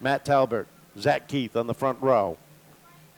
Matt Talbot, Zach Keith on the front row.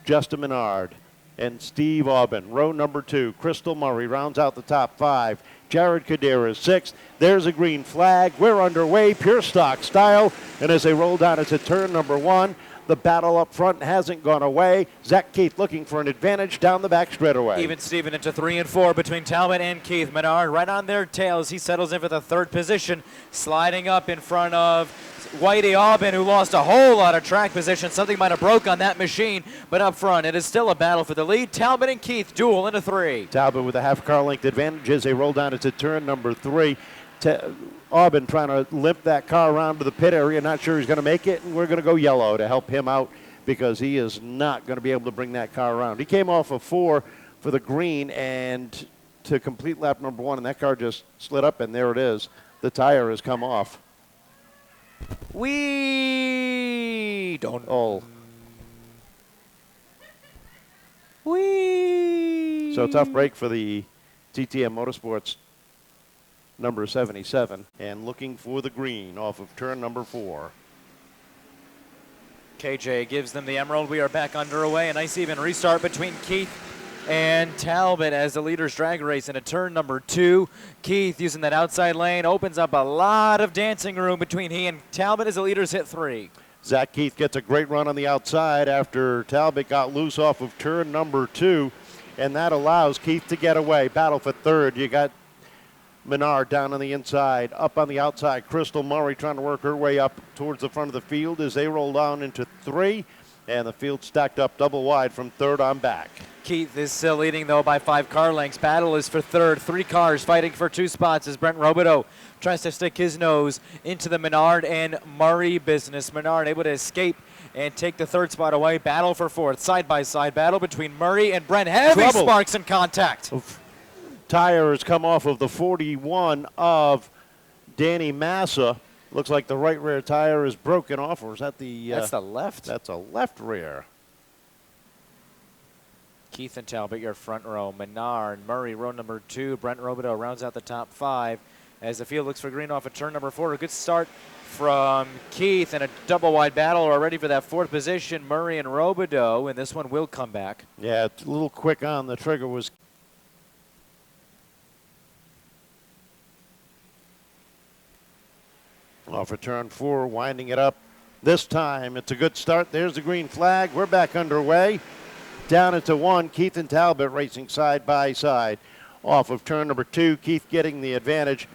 Justin Menard and Steve Aubin. Row number 2, Crystal Murray rounds out the top 5. Jared Cordeira is 6th. There's a green flag. We're underway, pure stock style. And as they roll down into turn number 1, the battle up front hasn't gone away. Zach Keith looking for an advantage down the back straightaway. Even Steven into 3 and 4 between Talbot and Keith. Menard right on their tails. He settles in for the 3rd position, sliding up in front of Whitey Aubin, who lost a whole lot of track position. Something might have broke on that machine, but up front, it is still a battle for the lead. Talbot and Keith duel into 3. Talbot with a half-car length advantage as they roll down into turn number 3. Aubin trying to limp that car around to the pit area. Not sure he's going to make it, and we're going to go yellow to help him out because he is not going to be able to bring that car around. He came off of 4 for the green and to complete lap number 1, and that car just slid up, and there it is. The tire has come off. We don't. Oh. We. So tough break for the TTM Motorsports number 77, and looking for the green off of turn number 4. KJ gives them the emerald. We are back underway. A nice even restart between Keith and Talbot as the leaders drag race into turn number 2. Keith using that outside lane opens up a lot of dancing room between he and Talbot as the leaders hit 3. Zach Keith gets a great run on the outside after Talbot got loose off of turn number 2, and that allows Keith to get away. Battle for 3rd. You got Menard down on the inside. Up on the outside, Crystal Murray trying to work her way up towards the front of the field as they roll down into 3, and the field stacked up double wide from 3rd on back. Keith is still leading, though, by 5 car lengths. Battle is for 3rd. 3 cars fighting for 2 spots as Brent Robidoux tries to stick his nose into the Menard and Murray business. Menard able to escape and take the 3rd spot away. Battle for 4th. Side-by-side battle between Murray and Brent. Heavy sparks in contact. Tire has come off of the 41 of Danny Massa. Looks like the right rear tire is broken off, or is that the... That's the left. That's a left rear. Keith and Talbot, your front row. Menard, Murray, row number 2. Brent Robidoux rounds out the top 5 as the field looks for green off at turn number 4. A good start from Keith and a double-wide battle already for that 4th position. Murray and Robidoux, and this one will come back. Yeah, it's a little quick on the trigger was... Off of turn 4, winding it up. This time, it's a good start. There's the green flag. We're back underway. Down into 1, Keith and Talbot racing side by side. Off of turn number 2, Keith getting the advantage.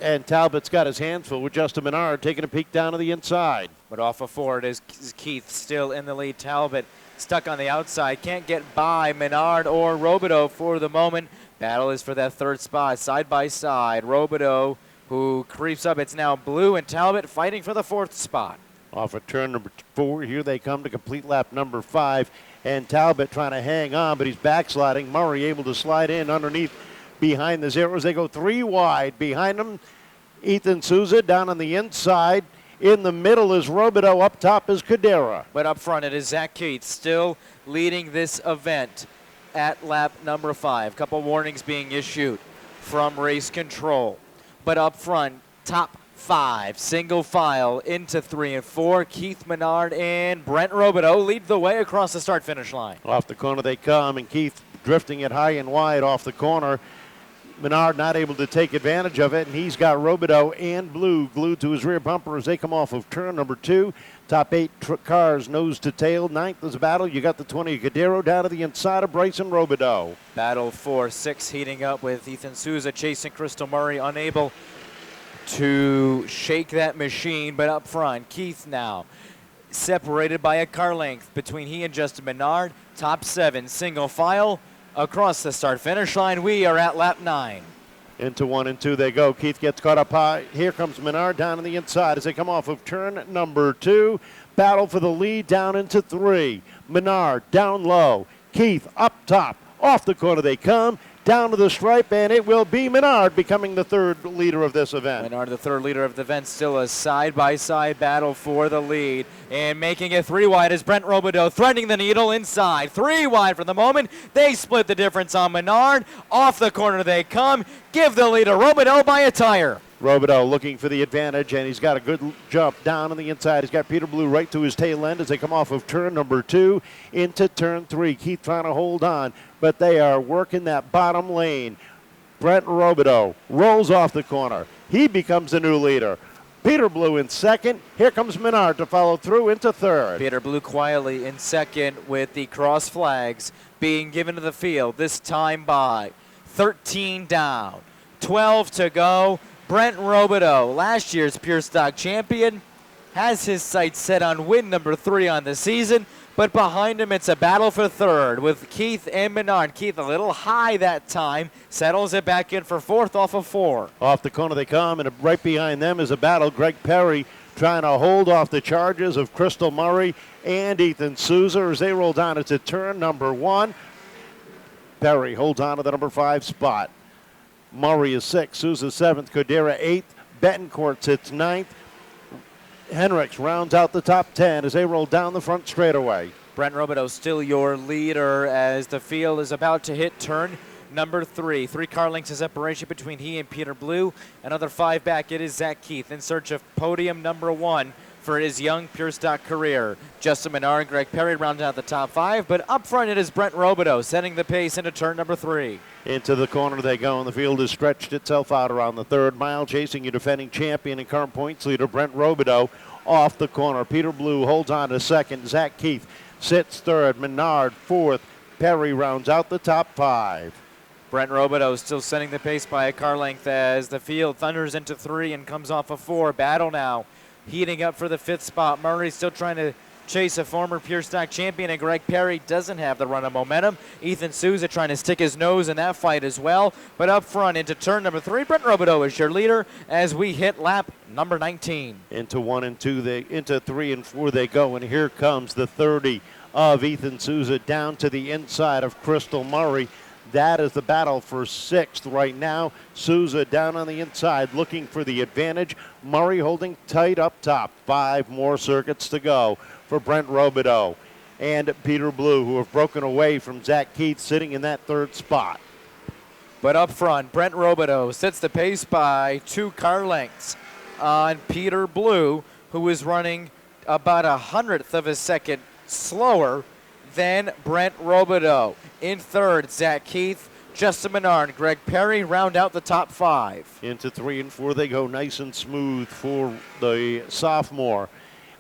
And Talbot's got his hands full with Justin Menard taking a peek down to the inside. But off of 4, it is Keith still in the lead. Talbot stuck on the outside. Can't get by Menard or Robidoux for the moment. Battle is for that 3rd spot, side by side. Robidoux, who creeps up. It's now Bleau and Talbot fighting for the 4th spot. Off of turn number 4, here they come to complete lap number 5. And Talbot trying to hang on, but he's backsliding. Murray able to slide in underneath behind the zeros. They go 3 wide. Behind them, Ethan Souza down on the inside. In the middle is Robidoux. Up top is Cordeira. But up front, it is Zach Keith still leading this event at lap number 5. Couple warnings being issued from race control. But up front, top 5, single file into 3 and 4. Keith, Menard, and Brent Robidoux lead the way across the start-finish line. Off the corner they come, and Keith drifting it high and wide off the corner. Menard not able to take advantage of it, and he's got Robidoux and Bleau glued to his rear bumper as they come off of turn number 2. Top 8 cars nose to tail. 9th is a battle. You got the 20 Cordeira down to the inside of Bryson Robidoux. Battle for 6 heating up with Ethan Souza chasing Crystal Murray, unable to shake that machine. But up front, Keith now separated by a car length between he and Justin Menard. Top 7 single file across the start-finish line. We are at lap 9. Into 1 and 2 they go. Keith gets caught up high. Here comes Menard down on the inside as they come off of turn number 2. Battle for the lead down into 3. Menard down low. Keith up top. Off the corner they come. Down to the stripe, and it will be Menard becoming the 3rd leader of this event. Menard, the 3rd leader of the event, still a side-by-side battle for the lead. And making it 3 wide is Brent Robidoux, threading the needle inside. 3 wide for the moment. They split the difference on Menard. Off the corner they come. Give the lead to Robidoux by a tire. Robidoux looking for the advantage, and he's got a good jump down on the inside. He's got Peter Bleau right to his tail end as they come off of turn number 2 into turn 3. Keith trying to hold on, but they are working that bottom lane. Brent Robidoux rolls off the corner. He becomes the new leader. Peter Bleau in second. Here comes Menard to follow through into third. Peter Bleau quietly in second with the cross flags being given to the field, this time by 13 down, 12 to go. Brent Robidoux, last year's Pure Stock champion, has his sights set on win number 3 on the season, but behind him it's a battle for third with Keith and Menard. Keith a little high that time, settles it back in for fourth off of 4. Off the corner they come, and right behind them is a battle. Greg Perry trying to hold off the charges of Crystal Murray and Ethan Souza as they roll down into turn number 1. Perry holds on to the number 5 spot. Murray is 6th, Souza 7th, Cordeira 8th, Bettencourt sits 9th. Henriques rounds out the top 10 as they roll down the front straightaway. Brent Robidoux still your leader as the field is about to hit turn number 3. 3 car lengths of separation between he and Peter Bleau. Another 5 back, it is Zach Keith in search of podium number 1 for his young Pure Stock career. Justin Menard and Greg Perry round out the top 5, but up front it is Brent Robidoux setting the pace into turn number 3. Into the corner they go, and the field has stretched itself out around the 3rd mile, chasing your defending champion and current points leader, Brent Robidoux, off the corner. Peter Bleau holds on to 2nd. Zach Keith sits 3rd. Menard 4th. Perry rounds out the top 5. Brent Robidoux still setting the pace by a car length as the field thunders into 3 and comes off of 4. Battle now heating up for the 5th spot. Murray still trying to chase a former Pure Stock champion, and Greg Perry doesn't have the run of momentum. Ethan Souza trying to stick his nose in that fight as well. But up front into turn number 3, Brent Robidoux is your leader as we hit lap number 19. Into 1 and 2, into 3 and 4 they go, and here comes the 30 of Ethan Souza down to the inside of Crystal Murray. That is the battle for 6th right now. Souza down on the inside looking for the advantage. Murray holding tight up top. 5 more circuits to go for Brent Robidoux and Peter Bleau, who have broken away from Zach Keith sitting in that 3rd spot. But up front, Brent Robidoux sets the pace by 2 car lengths on Peter Bleau, who is running about 100th of a second slower than Brent Robidoux. In 3rd, Zach Keith, Justin Menard, Greg Perry round out the top 5. Into 3 and 4 they go, nice and smooth for the sophomore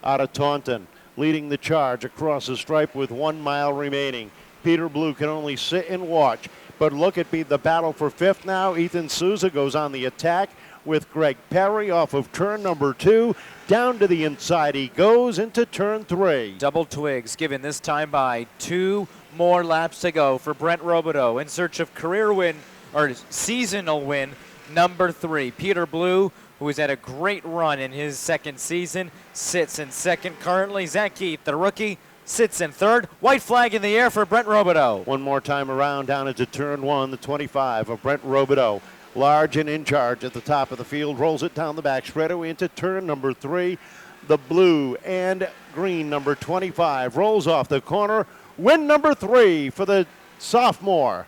out of Taunton, leading the charge across the stripe with 1 mile remaining. Peter Bleau can only sit and watch, but look at the battle for 5th now. Ethan Souza goes on the attack with Greg Perry off of turn number 2. Down to the inside he goes into turn 3. Double twigs given this time by 2 more laps to go for Brent Robidoux in search of career win or seasonal win number 3. Peter Bleau, who has had a great run in his 2nd season, sits in 2nd currently. Zach Keith, the rookie, sits in 3rd. White flag in the air for Brent Robidoux. One more time around down into turn 1, the 25 of Brent Robidoux. Large and in charge at the top of the field, rolls it down the back straightaway into turn number 3. The blue and green number 25 rolls off the corner. Win number 3 for the sophomore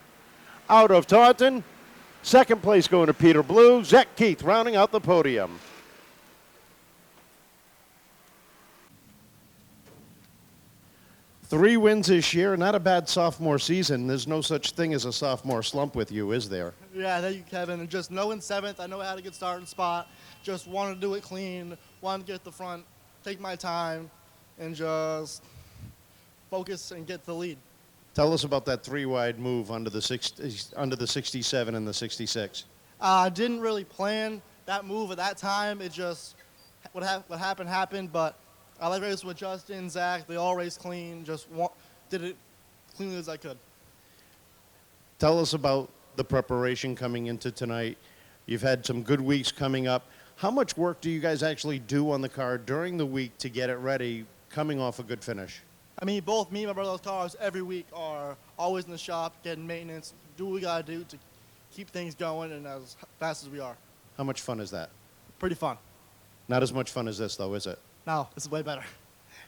out of Taunton. 2nd place going to Peter Bleau. Zach Keith rounding out the podium. Three wins this year, not a bad sophomore season. There's no such thing as a sophomore slump with you, is there? Yeah, thank you, Kevin. And just knowing 7th, I know I had a good starting spot. Just wanted to do it clean, wanted to get the front, take my time, and just focus and get the lead. Tell us about that 3-wide move under the 67 and the 66. I didn't really plan that move at that time. It just, what happened happened, but I like race with Justin, Zach. They all raced clean, did it cleanly as I could. Tell us about the preparation coming into tonight. You've had some good weeks coming up. How much work do you guys actually do on the car during the week to get it ready, coming off a good finish? I mean, both me and my brother's cars every week are always in the shop, getting maintenance, do what we got to do to keep things going and as fast as we are. How much fun is that? Pretty fun. Not as much fun as this, though, is it? No, this is way better.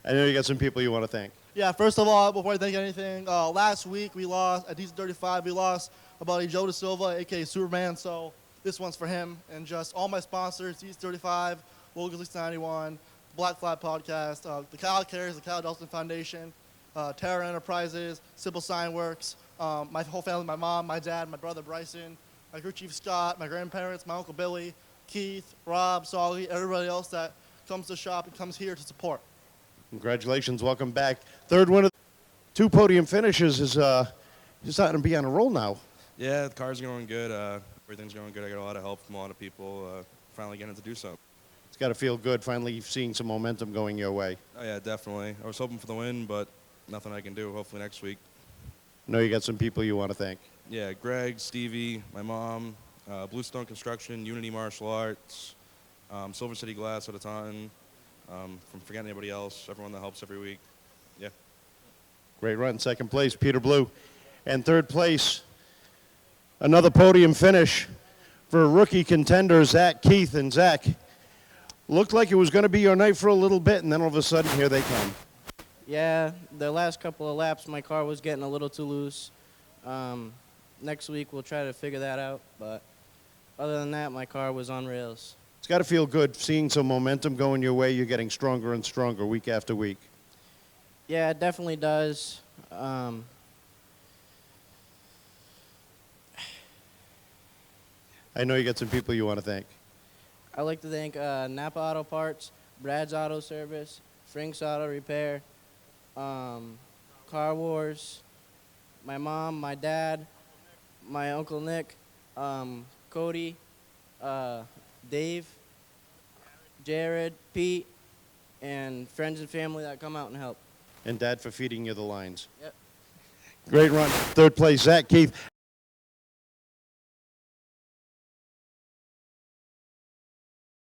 I know you got some people you want to thank. Yeah, first of all, before I thank anything, last week we lost, at DC35, we lost my buddy Joe Da Silva, a.k.a. Superman, so this one's for him. And just all my sponsors, East 35, Wilkes Leaks 91, Black Flag Podcast, the Cal Cares, the Cal Dalton Foundation, Terra Enterprises, Sybil Sign Works, my whole family, my mom, my dad, my brother Bryson, my crew chief Scott, my grandparents, my uncle Billy, Keith, Rob, Solly, everybody else that comes to shop and comes here to support. Congratulations. Welcome back. Third one of 2 podium finishes is you're starting to be on a roll now. Yeah, the car's going good. Everything's going good. I got a lot of help from a lot of people. Finally getting to do something. It's got to feel good finally seeing some momentum going your way. Oh, yeah, definitely. I was hoping for the win, but nothing I can do. Hopefully next week. I know you got some people you want to thank. Yeah, Greg, Stevie, my mom, Bluestone Construction, Unity Martial Arts, Silver City Glass at a time, from forgetting anybody else, everyone that helps every week. Yeah. Great run. Second place, Peter Bleau. And third place, another podium finish for rookie contender, Zach Keith. And Zach, looked like it was going to be your night for a little bit, and then all of a sudden, here they come. Yeah, the last couple of laps, my car was getting a little too loose. Next week, we'll try to figure that out. But other than that, my car was on rails. It's got to feel good seeing some momentum going your way. You're getting stronger and stronger week after week. Yeah, it definitely does. I know you got some people you want to thank. I'd like to thank Napa Auto Parts, Brad's Auto Service, Frank's Auto Repair, Car Wars, my mom, my dad, my Uncle Nick, Cody, Dave, Jared, Pete, and friends and family that come out and help. And Dad for feeding you the lines. Yep. Great run. Third place, Zach Keith.